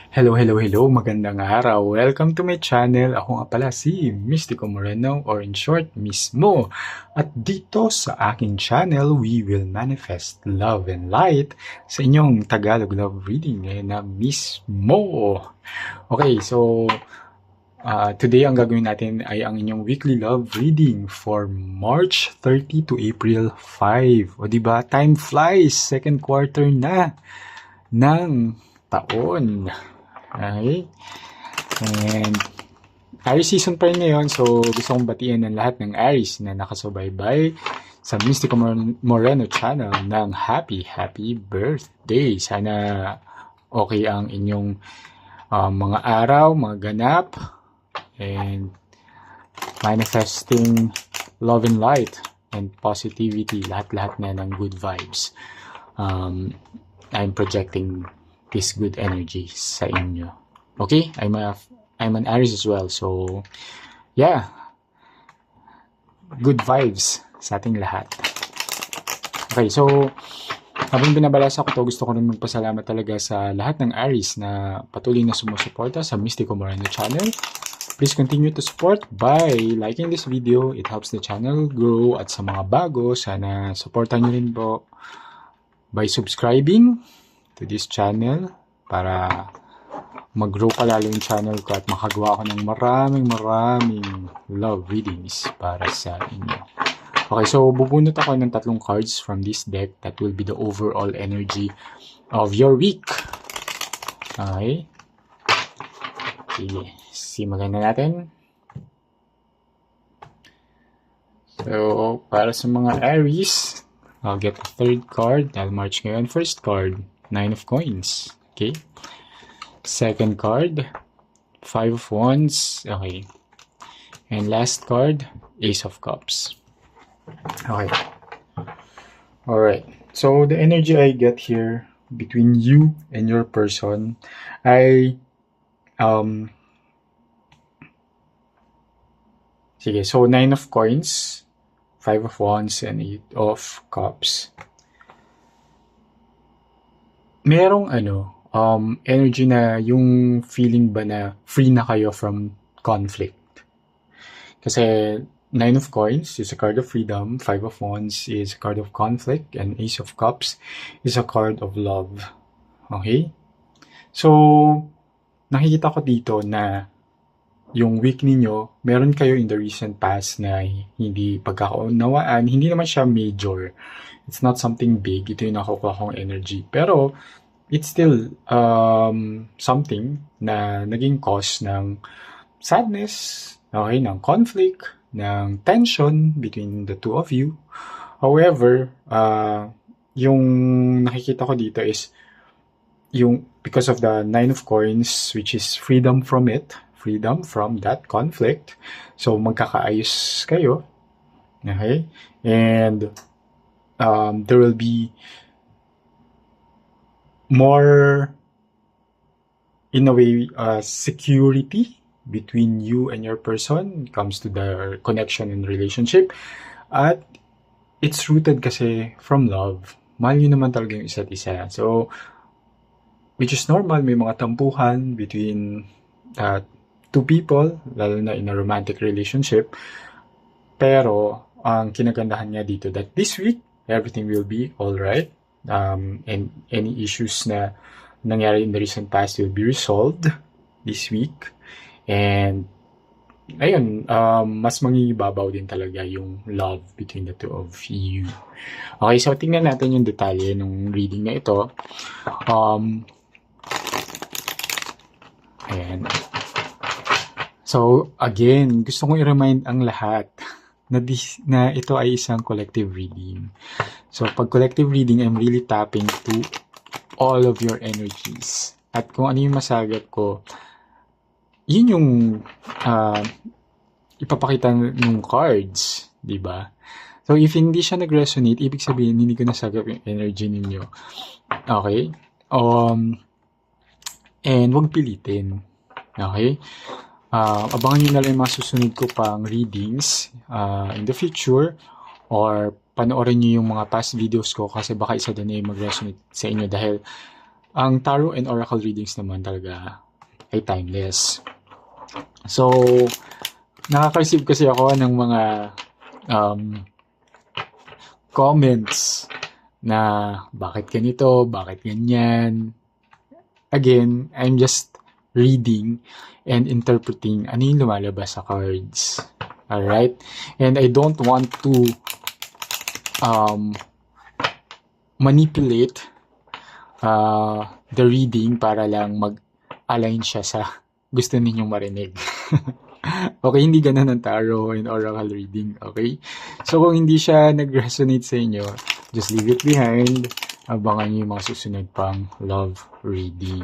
Hello, hello, hello! Magandang araw! Welcome to my channel. Ako nga pala si Mystico Moreno or in short, Mismo. At dito sa aking channel, we will manifest love and light sa inyong Tagalog love reading na Mismo. Okay, so today ang gagawin natin ay ang inyong weekly love reading for March 30 to April 5. O diba, time flies! Second quarter na ng taon. Okay? And Aries season pa rin ngayon, so gusto kong batiin ng lahat ng Aries na nakasubaybay sa Mystico Moreno channel ng happy birthday. Sana okay ang inyong mga araw, mga ganap, and manifesting love and light and positivity, lahat-lahat na ng good vibes. I'm projecting this good energy sa inyo. Okay? I'm an Aries as well. So, yeah. Good vibes sa ating lahat. Okay, so habang binabalasa ko to, gusto ko rin magpasalamat talaga sa lahat ng Aries na patuloy na sumusuporta sa Mystico Moreno channel. Please continue to support by liking this video. It helps the channel grow. At sa mga bago, sana supportan nyo rin po by subscribing to this channel para mag-grow pa lalo yung channel ko at makagawa ko ng maraming love readings para sa inyo. Okay, so bubunot ako ng 3 cards from this deck that will be the overall energy of your week. Okay. Sige, simulan na natin. So, para sa mga Aries, I'll get a 3rd card. I'll march ngayon. First card, 9 of Coins. Okay. Second card, 5 of Wands. Okay. And last card, Ace of Cups. Okay. Alright. So, the energy I get here between you and your person ay sige, so 9 of Coins, 5 of Wands, and 8 of Cups. Merong energy na yung feeling ba na free na kayo from conflict. Kasi 9 of Coins is a card of freedom, 5 of Wands is a card of conflict, and Ace of Cups is a card of love. Okay? So, nakikita ko dito na yung week ninyo, meron kayo in the recent past na hindi pagkakaunawaan, hindi naman siya major. It's not something big, ito yung nakukuha kong energy. Pero, it's still something na naging cause ng sadness, okay, ng conflict, ng tension between the two of you. However, yung nakikita ko dito is yung because of the 9 of Coins, which is freedom from it, freedom from that conflict. So, magkakaayos kayo. Okay? And there will be more, in a way, security between you and your person when it comes to the connection and relationship. At it's rooted kasi from love. Mahal nyo naman talaga yung isa't isa. So, which is normal, may mga tampuhan between two people, lalo na in a romantic relationship. Pero, ang kinagandahan niya dito that this week, everything will be alright. And any issues na nangyari in the recent past will be resolved this week. And, ayun, mas mangibabaw din talaga yung love between the two of you. Okay, so tingnan natin yung detalye ng reading na ito. Ayan. So, again, gusto kong i-remind ang lahat na ito ay isang collective reading. So, pag collective reading, I'm really tapping to all of your energies. At kung ano yung masagot ko, yun yung ipapakita ng cards, di ba? So, if hindi siya nag-resonate, ibig sabihin, hindi ko nasagap yung energy ninyo. Okay? And huwag pilitin. Okay? Abangan nyo na lang yung mga susunod ko pang readings in the future, or panoorin nyo yung mga past videos ko kasi baka isa din ay mag-resonate sa inyo dahil Ang tarot and oracle readings naman talaga ay timeless. So, nakaka-receive kasi ako ng mga comments na bakit ganito, bakit ganyan. Again, I'm just reading and interpreting ano yung lumalabas sa cards. Alright? And I don't want to manipulate the reading para lang mag-align siya sa gusto ninyong marinig. Okay, hindi ganun ang tarot and oracle reading. Okay? So, kung hindi siya nag-resonate sa inyo, just leave it behind. Abangan nyo yung mga susunod pang love reading.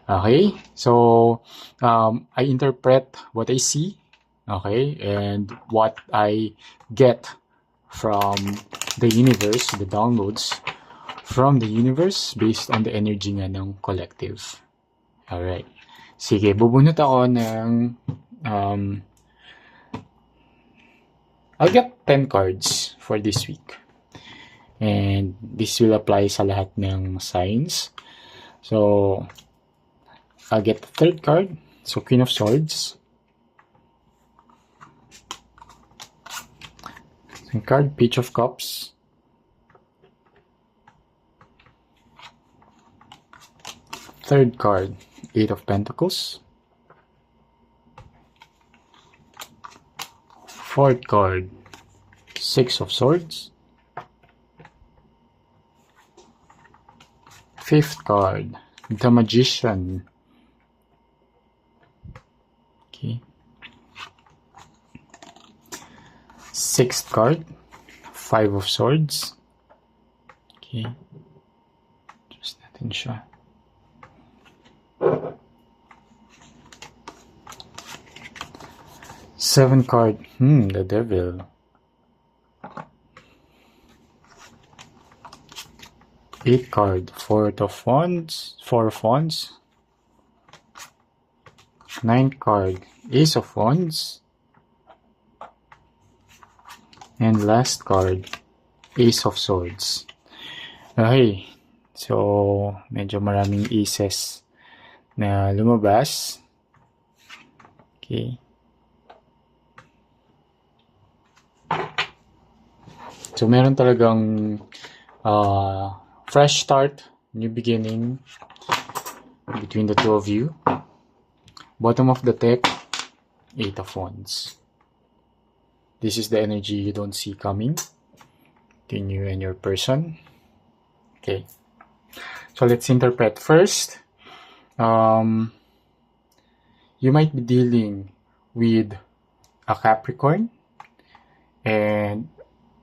Okay? So, I interpret what I see. Okay? And what I get from the universe, the downloads from the universe based on the energy nga ng collective. Alright. Sige, bubunot ako ng I'll get 10 cards for this week. And this will apply sa lahat ng signs. So, I'll get the third card. So, Queen of Swords. Second card, Page of Cups. Third card, Eight of Pentacles. Fourth card, Six of Swords. Fifth card, the Magician. Okay. Sixth card, Five of Swords. Okay. Just natin siya. Seventh card, the Devil. Eighth card, Four of Wands. Ninth card, Ace of Wands. And last card, Ace of Swords. Okay. So, medyo maraming aces na lumabas. Okay. So, meron talagang fresh start, new beginning between the two of you. Bottom of the deck, Eight of Wands. This is the energy you don't see coming between you and your person. Okay. So, let's interpret first. You might be dealing with a Capricorn and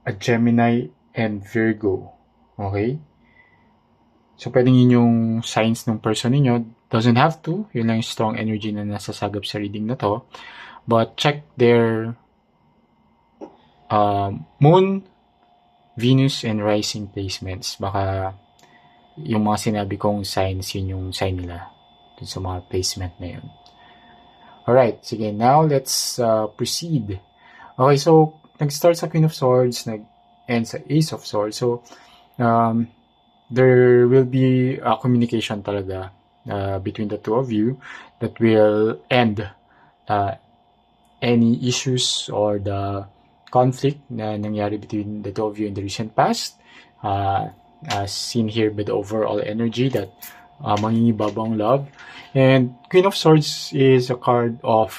a Gemini and Virgo. Okay? So, pwedeng yun yung signs ng person ninyo. Doesn't have to. Yun lang yung strong energy na nasasagap sa reading na to. But check their Moon, Venus, and Rising placements. Baka yung mga sinabi kong signs, yun yung sign nila dun sa mga placement na yun. Alright, sige. Now, let's proceed. Okay, so, nag-start sa Queen of Swords, nag-end sa Ace of Swords. So, there will be a communication talaga between the two of you that will end any issues or the conflict na nangyari between the two of you in the recent past. As seen here by the overall energy that mangingibabang love. And Queen of Swords is a card of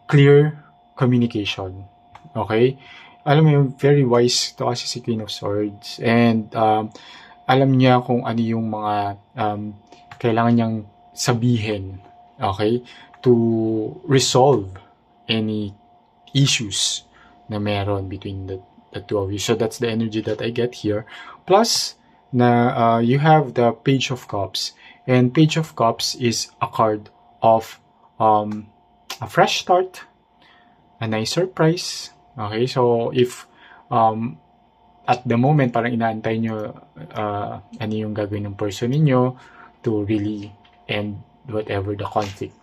clear communication. Okay? Alam mo yung very wise to kasi si Queen of Swords. And alam niya kung ano yung mga kailangan niyang sabihin. Okay? To resolve any issues na meron between the two of you. So that's the energy that I get here. Plus, na you have the Page of Cups. And Page of Cups is a card of a fresh start, a nice surprise. Okay, so if at the moment parang inaantay nyo ano yung gagawin ng person ninyo to really end whatever the conflict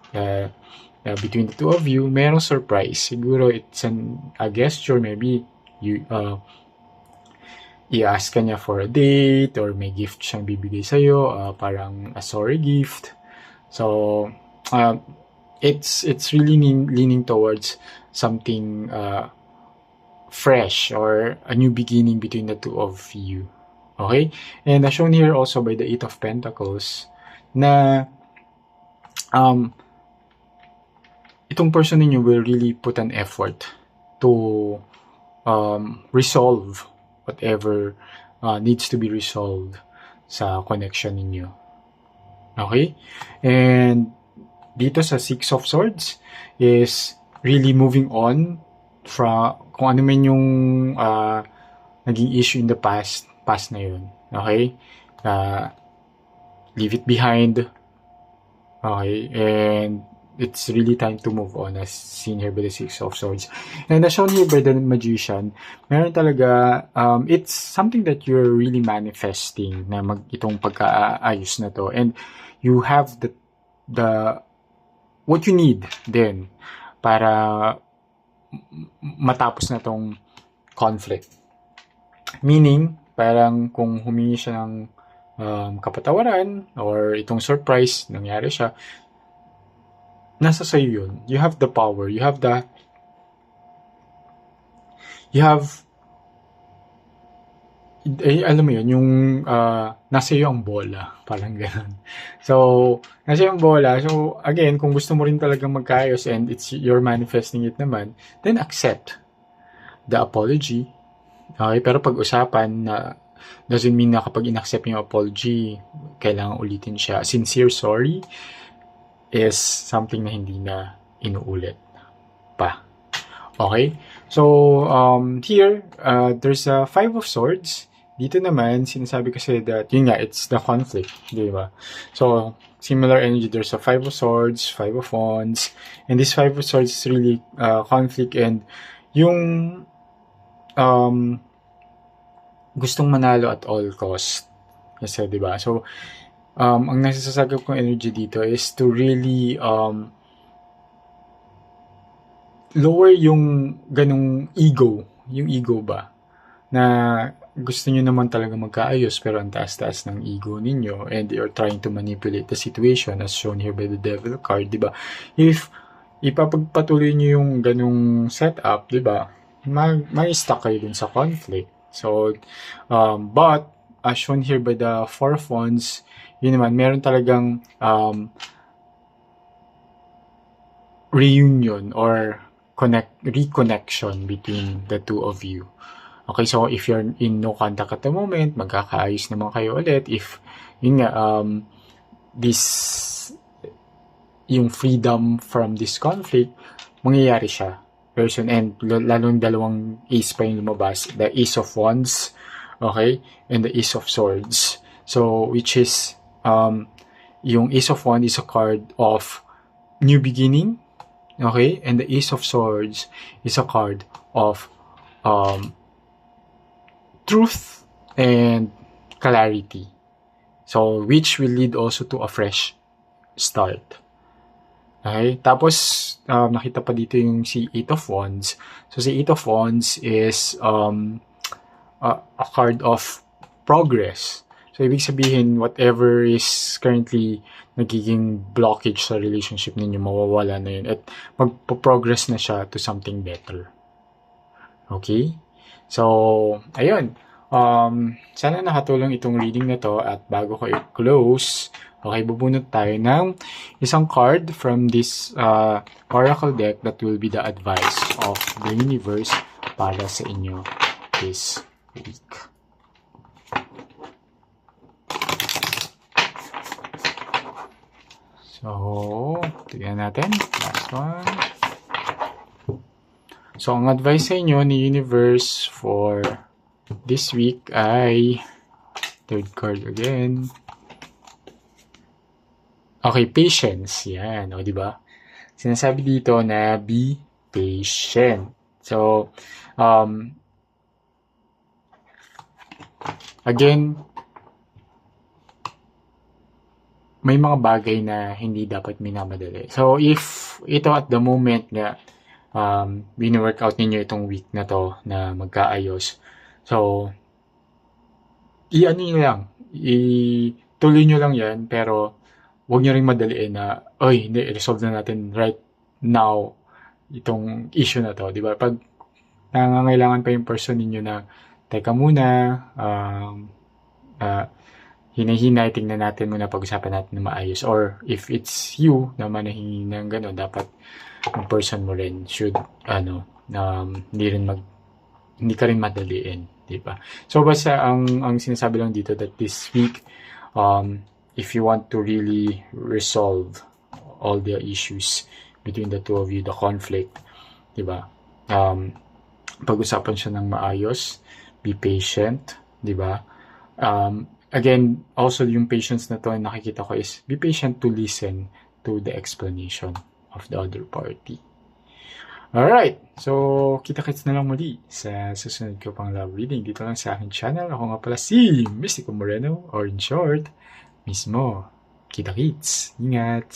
between the two of you, merong surprise. Siguro it's a gesture, maybe i-ask ka niya for a date or may gift siyang bibigay sa'yo, parang a sorry gift. So, it's really leaning towards something fresh or a new beginning between the two of you. Okay? And as shown here also by the Eight of Pentacles, na itong person ninyo will really put an effort to resolve whatever needs to be resolved sa connection ninyo. Okay? And dito sa Six of Swords is really moving on from kung ano man yung naging issue in the past na yun. Okay? Leave it behind. Okay? And it's really time to move on as seen here by the Six of Swords. And as shown here by the Magician, meron talaga, it's something that you're really manifesting na itong pagkaayos na to. And you have the what you need then para matapos na tong conflict. Meaning, parang kung humingi siya ng kapatawaran or itong surprise, nangyari siya, nasa sa'yo yun. You have the power. Alam mo yun, yung nasa iyo ang bola. Parang ganun. So, nasa iyo ang bola. So, again, kung gusto mo rin talagang magkaayos and you're manifesting it naman, then accept the apology. Okay? Pero pag-usapan na doesn't mean na kapag in-accept yung apology, kailangan ulitin siya. Sincere sorry is something na hindi na inuulit pa. Okay? So, here, there's a Five of Swords. Dito naman, sinasabi kasi that, yun nga, it's the conflict. Di ba? So, similar energy, there's a Five of Swords, Five of Wands, and this Five of Swords is really conflict and yung gustong manalo at all cost. Kasi, di ba? So, ang nasasagap kong energy dito is to really lower yung ganong ego. Yung ego ba? Na gusto nyo naman talaga magkaayos pero ang taas-taas ng ego ninyo and you're trying to manipulate the situation as shown here by the Devil card, di ba? If ipapagpatuloy nyo yung ganong setup, di ba? May stuck kayo dun sa conflict. So, but as shown here by the Four of Wands, yun naman, meron talagang reunion or reconnection between the two of you. Okay, so if you're in no contact at the moment, magkakaayos naman kayo ulit. If, yun nga, yung freedom from this conflict, mangyayari siya. Person and lalong dalawang ace pa yung lumabas. The Ace of Wands, okay, and the Ace of Swords. So, which is, yung Ace of Wands is a card of new beginning, okay, and the Ace of Swords is a card of truth and clarity. So, which will lead also to a fresh start. Okay, tapos nakita pa dito yung si Eight of Wands. So, si Eight of Wands is a card of progress. So, ibig sabihin, whatever is currently nagiging blockage sa relationship ninyo, mawawala na yun. At magpo-progress na siya to something better. Okay? So, ayun. Sana nakatulong itong reading na to. At bago ko i-close, okay, bubunot tayo ng isang card from this oracle deck that will be the advice of the universe para sa inyo this week. So, tignan natin. Last one. So, ang advice sa inyo ni universe for this week ay third card again. Okay, patience. Yan, o, diba? Sinasabi dito na be patient. So, again, may mga bagay na hindi dapat minamadali. So, if ito at the moment na wini-work out ninyo itong week na to na magkaayos, so, i-ano nyo lang, ituloy nyo lang yan, pero huwag nyo ring madaliin na, oy, hindi, resolve na natin right now itong issue na to, di ba? Pag nangangailangan pa yung person ninyo na, teka muna, uh, hinay-hinay, tingnan natin muna, pag-usapan natin na maayos. Or if it's you na manahingi ng gano'n, dapat yung person mo rin should, hindi ka rin madaliin, di ba? So, basta ang sinasabi lang dito that this week, if you want to really resolve all the issues between the two of you, the conflict, di ba? Pag-usapan siya ng maayos, be patient, di ba? Again, also yung patience na to na nakikita ko is be patient to listen to the explanation of the other party. Alright, so kita-kits na lang muli sa susunod ko pang love reading dito lang sa aking channel. Ako nga pala si Mystico Moreno, or in short, mismo, kita-kits. Ingat!